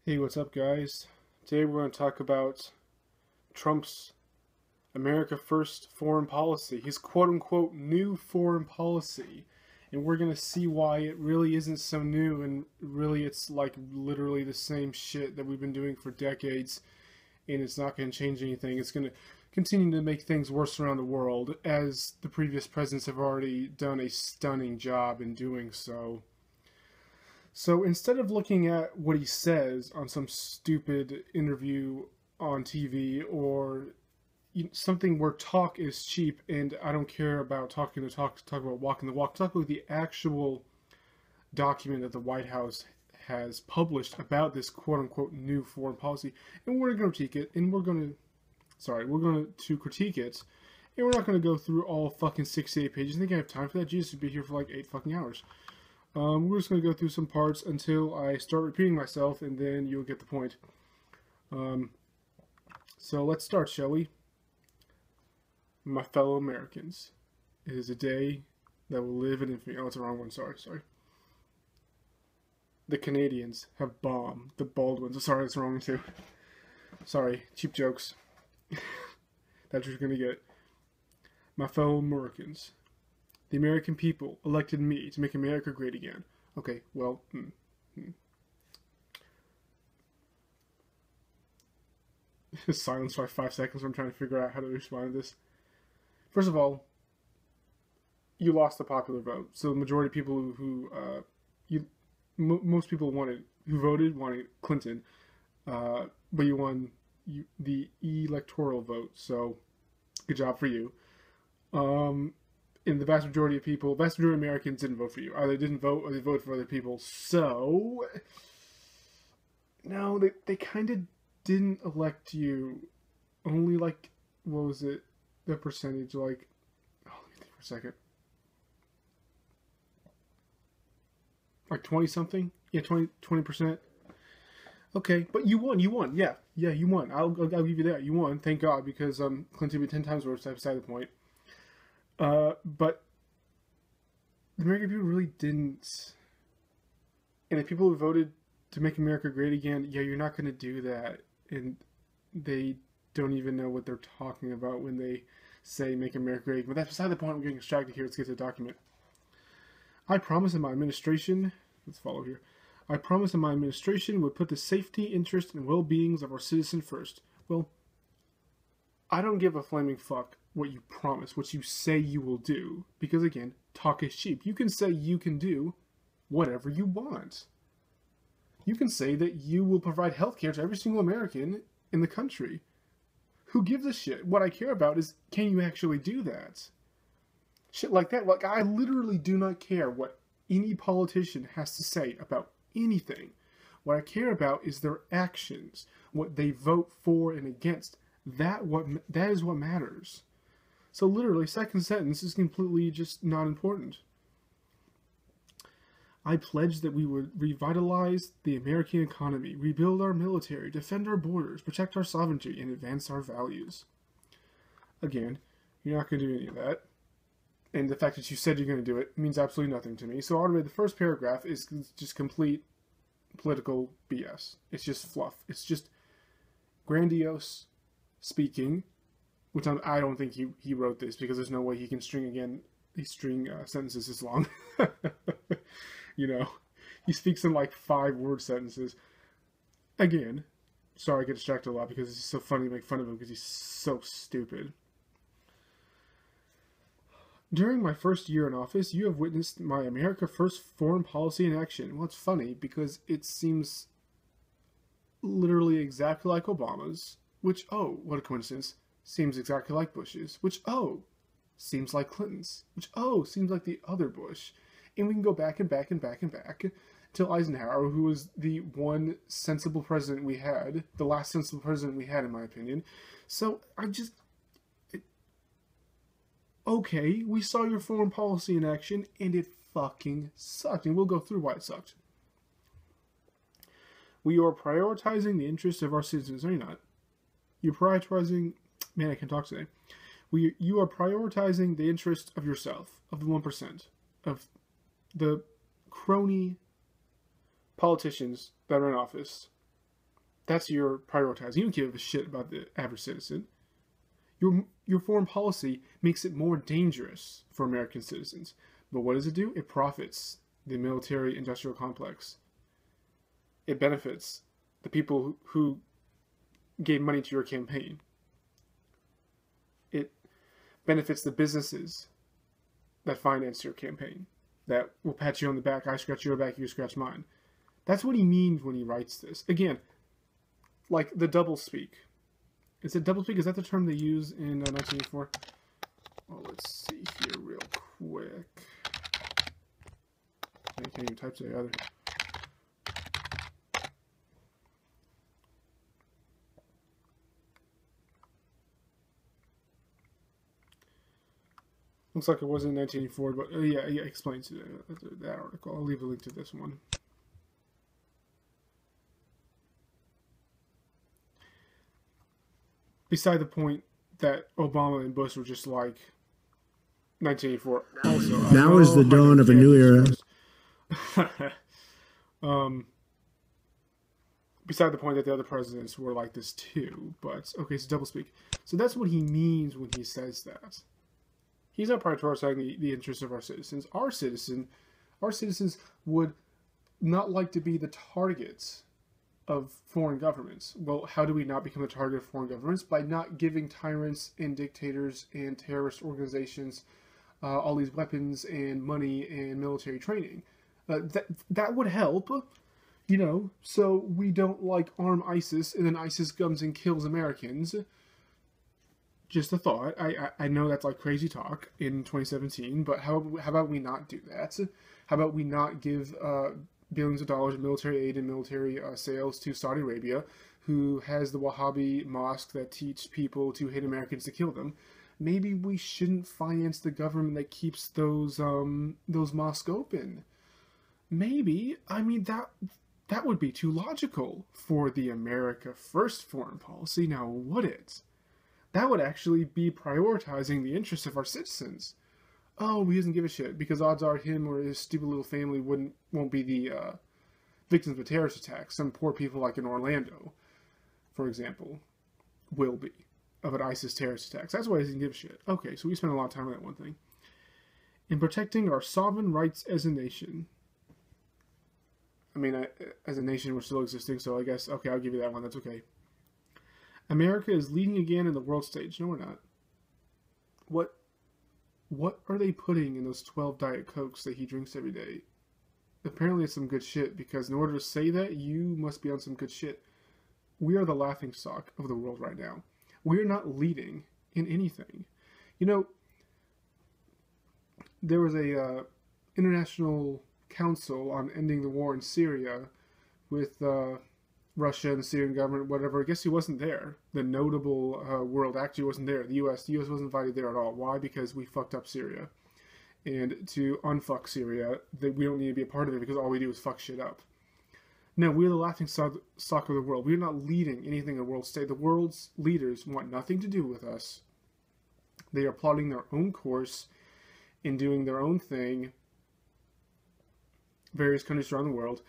Hey, what's up, guys? Today we're going to talk about Trump's America First foreign policy, his quote-unquote new foreign policy. And we're going to see why it really isn't so new, and really it's like literally the same shit that we've been doing for decades, and it's not going to change anything. It's going to continue to make things worse around the world, as the previous presidents have already done a stunning job in doing so. So instead of looking at what he says on some stupid interview on TV or something where talk is cheap and I don't care about talking the talk to talk about walking the walk, talk about the actual document that the White House has published about this quote unquote new foreign policy, and we're going to critique it, and we're going to critique it, and we're not going to go through all fucking 68 pages. I think I have time for that. Jesus would be here for like 8 fucking hours. We're just going to go through some parts until I start repeating myself, and then you'll get the point. So let's start, shall we? My fellow Americans, it is a day that will live in infamy. Oh, it's the wrong one. Sorry. The Canadians have bombed the Baldwins. Sorry, that's the wrong one too. Sorry, cheap jokes. That's what you're going to get. My fellow Americans. The American people elected me to make America great again. Okay, well, Silence for 5 seconds. I'm trying to figure out how to respond to this. First of all, you lost the popular vote. So the majority of people most people who voted wanted Clinton, but you won the electoral vote. So good job for you. And the vast majority of Americans didn't vote for you. Either didn't vote or they voted for other people. So, no, they kind of didn't elect you. Only like, what was it? The percentage, like, oh, let me think for a second. Like 20 something? Yeah, 20%. Okay, but you won. Yeah, you won. I'll give you that. You won. Thank God, because Clinton would be 10 times worse. That's beside the point. But the American people really didn't. And the people who voted to make America great again, yeah, you're not going to do that. And they don't even know what they're talking about when they say make America great. But that's beside the point. I'm getting distracted here. Let's get to the document. I promise in my administration, let's follow here. I promise in my administration would put the safety, interest, and well-beings of our citizens first. Well, I don't give a flaming fuck what you promise, what you say you will do, because again, talk is cheap. You can say you can do whatever you want. You can say that you will provide healthcare to every single American in the country. Who gives a shit? What I care about is, can you actually do that? Shit like that. Like, I literally do not care what any politician has to say about anything. What I care about is their actions, what they vote for and against. That is what matters. So literally, second sentence is completely just not important. I pledge that we would revitalize the American economy, rebuild our military, defend our borders, protect our sovereignty, and advance our values. Again, you're not going to do any of that. And the fact that you said you're going to do it means absolutely nothing to me. So already the first paragraph is just complete political BS. It's just fluff. It's just grandiose speaking, which I don't think he wrote this, because there's no way he can string sentences this long. You know, he speaks in like 5-word sentences. Again, sorry I get distracted a lot because it's so funny to make fun of him because he's so stupid. During my first year in office, you have witnessed my America First foreign policy in action. Well, it's funny because it seems literally exactly like Obama's, which, oh, what a coincidence, seems exactly like Bush's, which, oh, seems like Clinton's, which, oh, seems like the other Bush. And we can go back and back and back and back till Eisenhower, who was the one sensible president we had, the last sensible president we had, in my opinion. So okay, we saw your foreign policy in action, and it fucking sucked. And we'll go through why it sucked. We are prioritizing the interests of our citizens. No, you're not. You're prioritizing... Man, I can talk today. You are prioritizing the interests of yourself, of the 1%, of the crony politicians that are in office. That's your prioritizing. You don't give a shit about the average citizen. Your foreign policy makes it more dangerous for American citizens. But what does it do? It profits the military-industrial complex. It benefits the people who gave money to your campaign. It benefits the businesses that finance your campaign, that will pat you on the back. I scratch your back, you scratch mine. That's what he means when he writes this. Again, like the doublespeak. Is it doublespeak? Is that the term they use in 1984? Well, let's see here real quick. I can't even type today either. Looks like it was in 1984, but yeah, it explains that article. I'll leave a link to this one. Beside the point that Obama and Bush were just like 1984. Also, now is the dawn of a new era. Beside the point that the other presidents were like this too, but okay, so doublespeak. So that's what he means when he says that. He's not prioritizing the interests of our citizens. Our citizens would not like to be the targets of foreign governments. Well, how do we not become the target of foreign governments? By not giving tyrants and dictators and terrorist organizations all these weapons and money and military training. That would help, you know, so we don't like arm ISIS and then ISIS comes and kills Americans. Just a thought. I know that's like crazy talk in 2017, but how about we not do that? How about we not give billions of dollars of military aid and military sales to Saudi Arabia, who has the Wahhabi mosque that teach people to hate Americans to kill them? Maybe we shouldn't finance the government that keeps those mosques open. Maybe. I mean, that would be too logical for the America First foreign policy. Now, would it? That would actually be prioritizing the interests of our citizens. Oh, he doesn't give a shit because odds are him or his stupid little family won't be the victims of a terrorist attack. Some poor people like in Orlando, for example, will be of an ISIS terrorist attack. That's why he doesn't give a shit. Okay, so we spend a lot of time on that one thing. In protecting our sovereign rights as a nation. I mean, as a nation, we're still existing, so I guess, okay, I'll give you that one. That's okay. America is leading again in the world stage. No, we're not. What are they putting in those 12 Diet Cokes that he drinks every day? Apparently it's some good shit, because in order to say that, you must be on some good shit. We are the laughingstock of the world right now. We're not leading in anything. You know, there was a international council on ending the war in Syria with Russia and the Syrian government, whatever. I guess he wasn't there. The notable world actually wasn't there. The U.S. wasn't invited there at all. Why? Because we fucked up Syria. And to unfuck Syria, we don't need to be a part of it because all we do is fuck shit up. No, we're the laughing stock of the world. We're not leading anything in the world state. The world's leaders want nothing to do with us. They are plotting their own course and doing their own thing. Various countries around the world.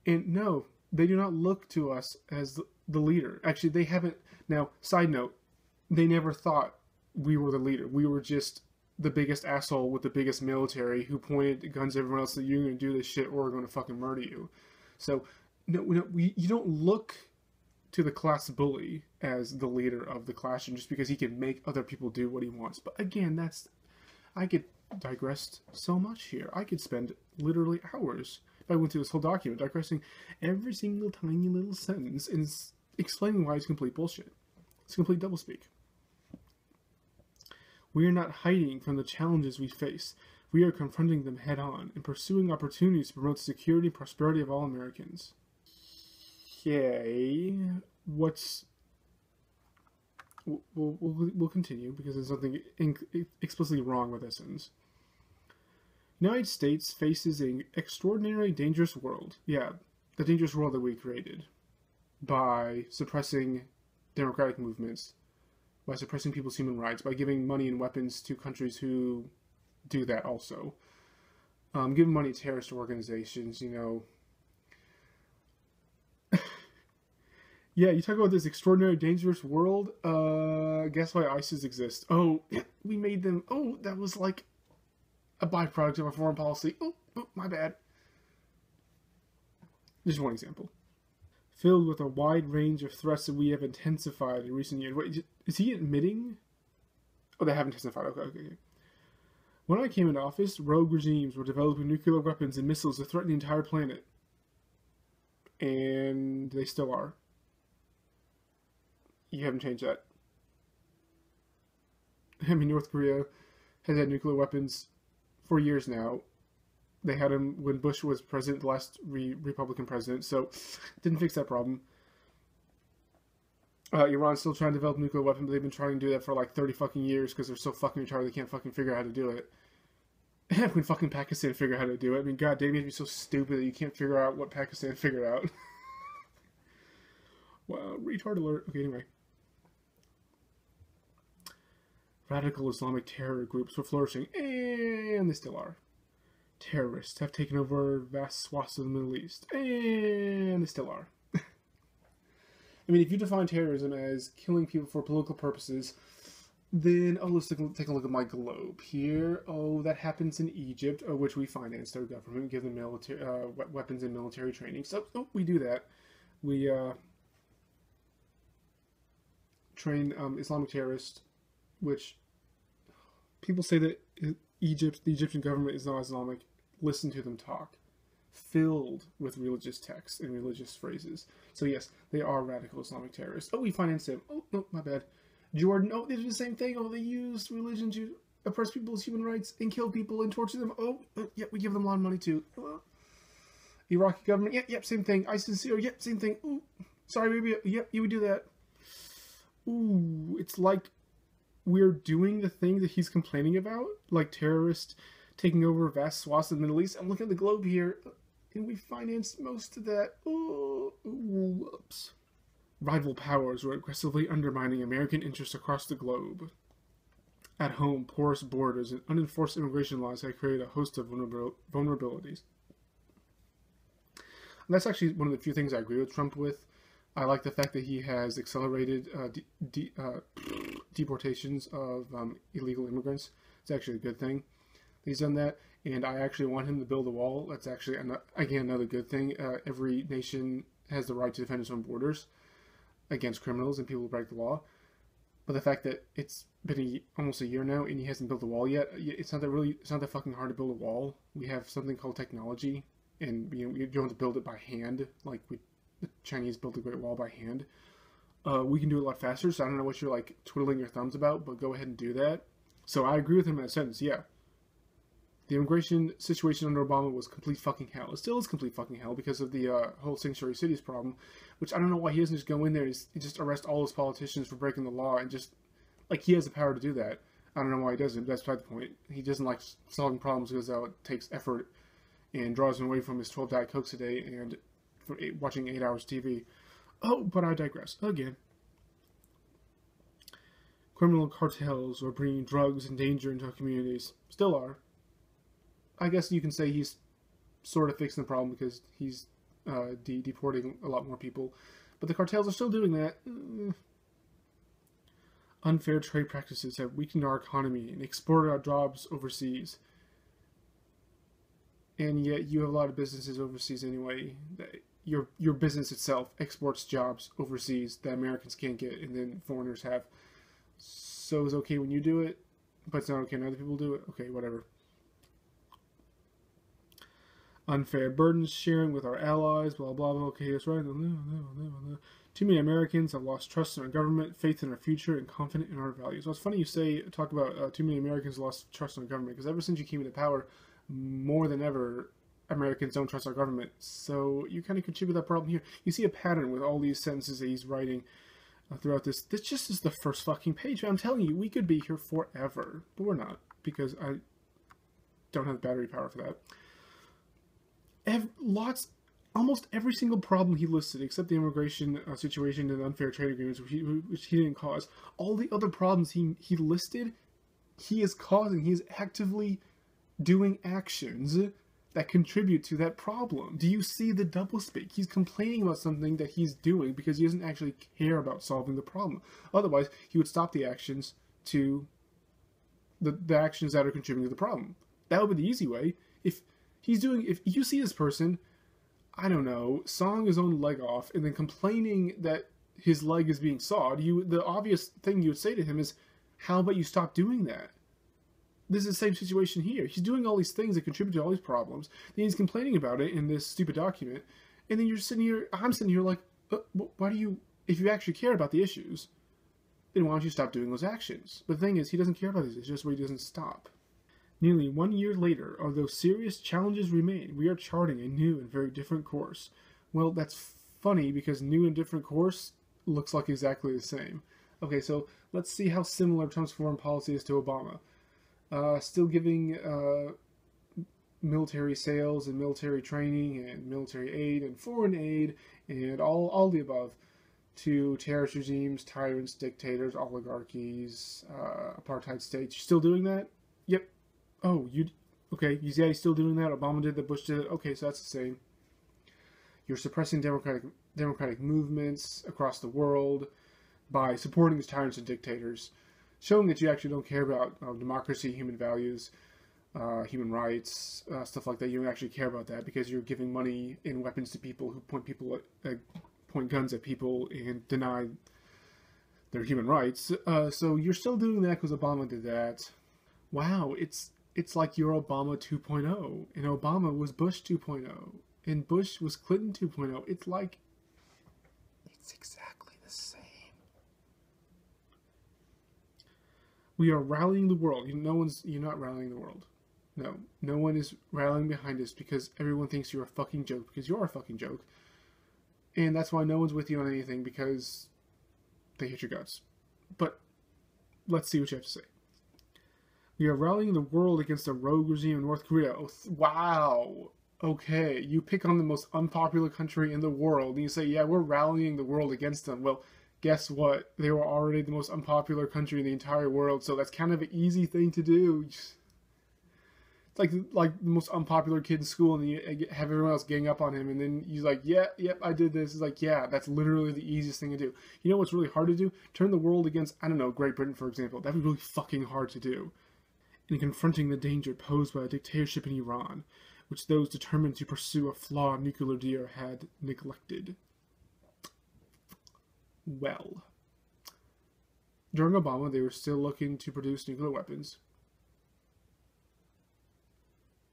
And no, they do not look to us as the leader. Actually, they haven't. Now, side note, they never thought we were the leader. We were just the biggest asshole with the biggest military who pointed guns at everyone else that you're going to do this shit or we're going to fucking murder you. So, you don't look to the class bully as the leader of the classroom just because he can make other people do what he wants. But again, I could digress so much here. I could spend literally hours if I went through this whole document digressing every single tiny little sentence and explaining why it's complete bullshit. It's complete doublespeak. We are not hiding from the challenges we face. We are confronting them head on and pursuing opportunities to promote the security and prosperity of all Americans. Okay, we'll continue because there's something explicitly wrong with this sentence. United States faces an extraordinarily dangerous world. Yeah, the dangerous world that we created by suppressing democratic movements, by suppressing people's human rights, by giving money and weapons to countries who do that also. Giving money to terrorist organizations, you know. Yeah, you talk about this extraordinary, dangerous world. Guess why ISIS exists? Oh, we made them. Oh, that was like a byproduct of our foreign policy. Oh, my bad. Just one example. Filled with a wide range of threats that we have intensified in recent years. Wait, is he admitting? Oh, they have intensified. Okay. When I came into office, rogue regimes were developing nuclear weapons and missiles to threaten the entire planet. And they still are. You haven't changed that. I mean, North Korea has had nuclear weapons for years now. They had them when Bush was president, the last Republican president, so didn't fix that problem. Iran's still trying to develop a nuclear weapon, but they've been trying to do that for like 30 fucking years because they're so fucking retarded they can't fucking figure out how to do it. When fucking Pakistan figure out how to do it, I mean, god damn, you have to be so stupid that you can't figure out what Pakistan figured out. Wow, retard alert. Okay, anyway. Radical Islamic terror groups were flourishing, and they still are. Terrorists have taken over vast swaths of the Middle East, and they still are. I mean, if you define terrorism as killing people for political purposes, then, oh, let's take a look at my globe here. Oh, that happens in Egypt, which we finance their government, give them military weapons and military training. So, we do that. We train Islamic terrorists, which people say that the Egyptian government is not Islamic. Listen to them talk. Filled with religious texts and religious phrases. So yes, they are radical Islamic terrorists. Oh, we finance them. Oh, no, my bad. Jordan, oh, they do the same thing. Oh, they use religion to oppress people's human rights and kill people and torture them. Oh, yeah, we give them a lot of money too. Iraqi government, yep, same thing. ISIS, yep, same thing. Ooh, sorry, maybe, yep, you would do that. Ooh, it's like we're doing the thing that he's complaining about, like terrorists taking over vast swaths of the Middle East. I'm looking at the globe here, and we financed most of that. Oh, whoops. Rival powers were aggressively undermining American interests across the globe. At home, porous borders and unenforced immigration laws had created a host of vulnerabilities. And that's actually one of the few things I agree with Trump with. I like the fact that he has accelerated deportations of illegal immigrants. It's actually a good thing. He's done that, and I actually want him to build a wall. That's actually, again, another good thing. Every nation has the right to defend its own borders against criminals and people who break the law. But the fact that it's been almost a year now and he hasn't built a wall yet, it's not that fucking hard to build a wall. We have something called technology, and you don't have to build it by hand like the Chinese built the Great Wall by hand. We can do it a lot faster, so I don't know what you're like twiddling your thumbs about, but go ahead and do that. So I agree with him in that sentence, yeah. The immigration situation under Obama was complete fucking hell. It still is complete fucking hell because of the whole sanctuary cities problem, which I don't know why he doesn't just go in there and just arrest all those politicians for breaking the law and just, like, he has the power to do that. I don't know why he doesn't. That's beside the point. He doesn't like solving problems because it takes effort and draws him away from his 12 Diet Cokes a day and watching 8 hours TV. Oh, but I digress. Again. Criminal cartels are bringing drugs and danger into our communities. Still are. I guess you can say he's sort of fixing the problem because he's deporting a lot more people. But the cartels are still doing that. Unfair trade practices have weakened our economy and exported our jobs overseas. And yet you have a lot of businesses overseas anyway. Your business itself exports jobs overseas that Americans can't get and then foreigners have. So it's okay when you do it, but it's not okay when other people do it? Okay, whatever. Unfair burdens sharing with our allies, blah, blah, blah. Okay, that's right. Too many Americans have lost trust in our government, faith in our future, and confidence in our values. Well, it's funny you talk about too many Americans lost trust in our government, because ever since you came into power, more than ever, Americans don't trust our government. So you kind of contribute to that problem here. You see a pattern with all these sentences that he's writing throughout this. This just is the first fucking page. I'm telling you, we could be here forever. But we're not, because I don't have battery power for that. Almost every single problem he listed, except the immigration situation and unfair trade agreements, which he didn't cause. All the other problems he listed, he is causing. He is actively doing actions that contribute to that problem. Do you see the doublespeak? He's complaining about something that he's doing because he doesn't actually care about solving the problem. Otherwise, he would stop the actions to the actions that are contributing to the problem. That would be the easy way. If you see this person, I don't know, sawing his own leg off and then complaining that his leg is being sawed, the obvious thing you would say to him is, how about you stop doing that? This is the same situation here. He's doing all these things that contribute to all these problems. Then he's complaining about it in this stupid document. And then I'm sitting here like, why do you, if you actually care about the issues, then why don't you stop doing those actions? But the thing is, he doesn't care about these issues, where he doesn't stop. Nearly 1 year later, although serious challenges remain, we are charting a new and very different course. Well, that's funny because new and different course looks like exactly the same. Okay, so let's see how similar Trump's foreign policy is to Obama. Still giving military sales and military training and military aid and foreign aid and all the above to terrorist regimes, tyrants, dictators, oligarchies, apartheid states. You're still doing that? Yep. Oh, okay, yeah, he's still doing that. Obama did that, Bush did it. Okay, so that's the same. You're suppressing democratic movements across the world by supporting these tyrants and dictators, showing that you actually don't care about democracy, human values, human rights, stuff like that. You don't actually care about that because you're giving money and weapons to people who point guns at people and deny their human rights. So you're still doing that because Obama did that. Wow, it's like you're Obama 2.0, and Obama was Bush 2.0, and Bush was Clinton 2.0. It's like, it's exactly the same. We are rallying the world. You're not rallying the world. No one is rallying behind us because everyone thinks you're a fucking joke, because you're a fucking joke. And that's why no one's with you on anything, because they hate your guts. But let's see what you have to say. We are rallying the world against a rogue regime in North Korea. Oh, wow. Okay, you pick on the most unpopular country in the world, and you say, yeah, we're rallying the world against them. Well, guess what? They were already the most unpopular country in the entire world, so that's kind of an easy thing to do. It's like the most unpopular kid in school, and you have everyone else gang up on him, and then he's like, yep, I did this. It's like, yeah, that's literally the easiest thing to do. You know what's really hard to do? Turn the world against, I don't know, Great Britain, for example. That'd be really fucking hard to do. In confronting the danger posed by a dictatorship in Iran, which those determined to pursue a flawed nuclear deal had neglected. Well, during Obama, they were still looking to produce nuclear weapons,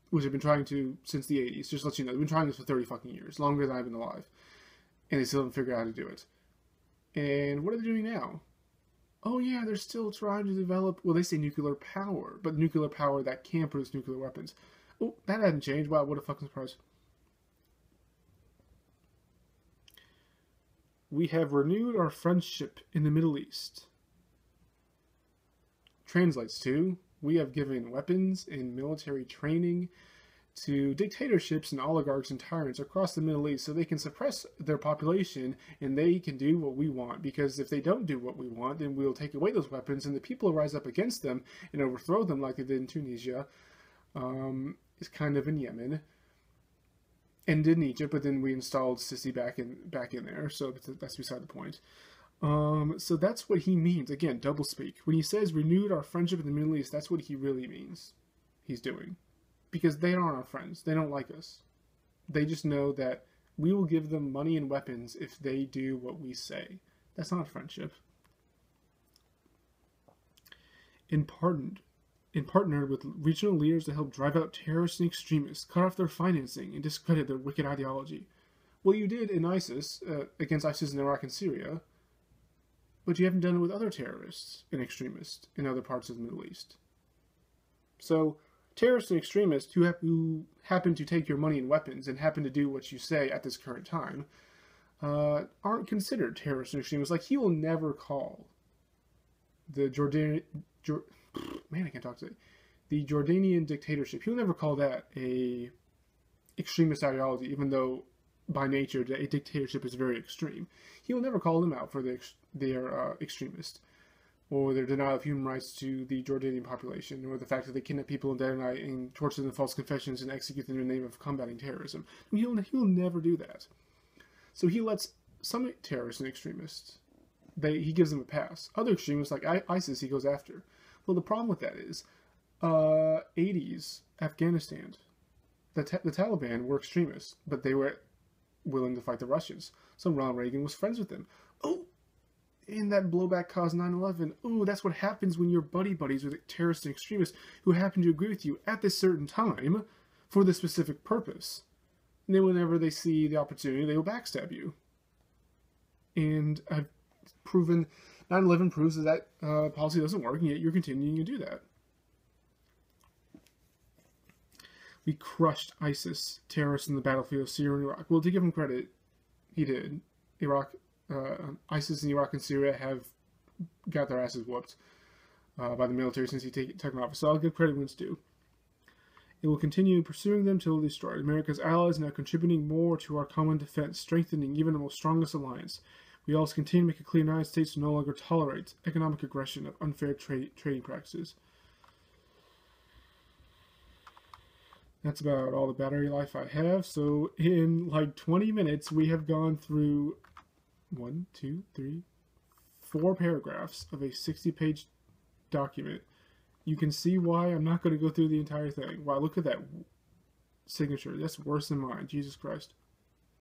which they've been trying to since the 80s. Just to let you know, they've been trying this for 30 fucking years, longer than I've been alive, and they still haven't figured out how to do it. And what are they doing now? Oh yeah, they're still trying to develop, well, they say nuclear power, but nuclear power that can produce nuclear weapons. Oh, that hasn't changed. Wow, what a fucking surprise. We have renewed our friendship in the Middle East. Translates to, we have given weapons and military training to dictatorships and oligarchs and tyrants across the Middle East so they can suppress their population and they can do what we want. Because if they don't do what we want, then we'll take away those weapons and the people will rise up against them and overthrow them like they did in Tunisia. It's kind of in Yemen. And in Egypt, but then we installed Sisi back in there, so that's beside the point. So that's what he means. Again, doublespeak. When he says renewed our friendship in the Middle East, that's what he really means he's doing. Because they aren't our friends. They don't like us. They just know that we will give them money and weapons if they do what we say. That's not friendship. And partnered with regional leaders to help drive out terrorists and extremists, cut off their financing, and discredit their wicked ideology. Well, you did in ISIS, against ISIS in Iraq and Syria, but you haven't done it with other terrorists and extremists in other parts of the Middle East. So, terrorists and extremists who happen to take your money and weapons and happen to do what you say at this current time aren't considered terrorists and extremists. Like, he will never call the the Jordanian dictatorship, he'll never call that a extremist ideology, even though by nature a dictatorship is very extreme. He will never call them out for their extremist. or their denial of human rights to the Jordanian population, or the fact that they kidnap people in dead of night and torture them in false confessions and execute them in the name of combating terrorism. He'll never do that. So he lets some terrorists and extremists, he gives them a pass. Other extremists, like ISIS, he goes after. Well, the problem with that is, 80s, Afghanistan, the Taliban were extremists, but they were willing to fight the Russians. So Ronald Reagan was friends with them. Oh, and that blowback caused 9/11. Oh, that's what happens when you're buddies with terrorists and extremists who happen to agree with you at this certain time for this specific purpose. And then whenever they see the opportunity, they will backstab you. And I've proven, 9/11 proves that policy doesn't work, and yet you're continuing to do that. We crushed ISIS terrorists in the battlefield of Syria and Iraq. Well, to give him credit, he did. ISIS in Iraq and Syria have got their asses whooped by the military since he took office. So I'll give credit when it's due. It will continue pursuing them till destroyed. America's allies now contributing more to our common defense, strengthening even the most strongest alliance. We also continue to make it clear the United States will no longer tolerate economic aggression of unfair trading practices. That's about all the battery life I have. So in like 20 minutes, we have gone through 1, 2, 3, 4 paragraphs of a 60-page document. You can see why I'm not going to go through the entire thing. Wow, look at that signature. That's worse than mine. Jesus Christ.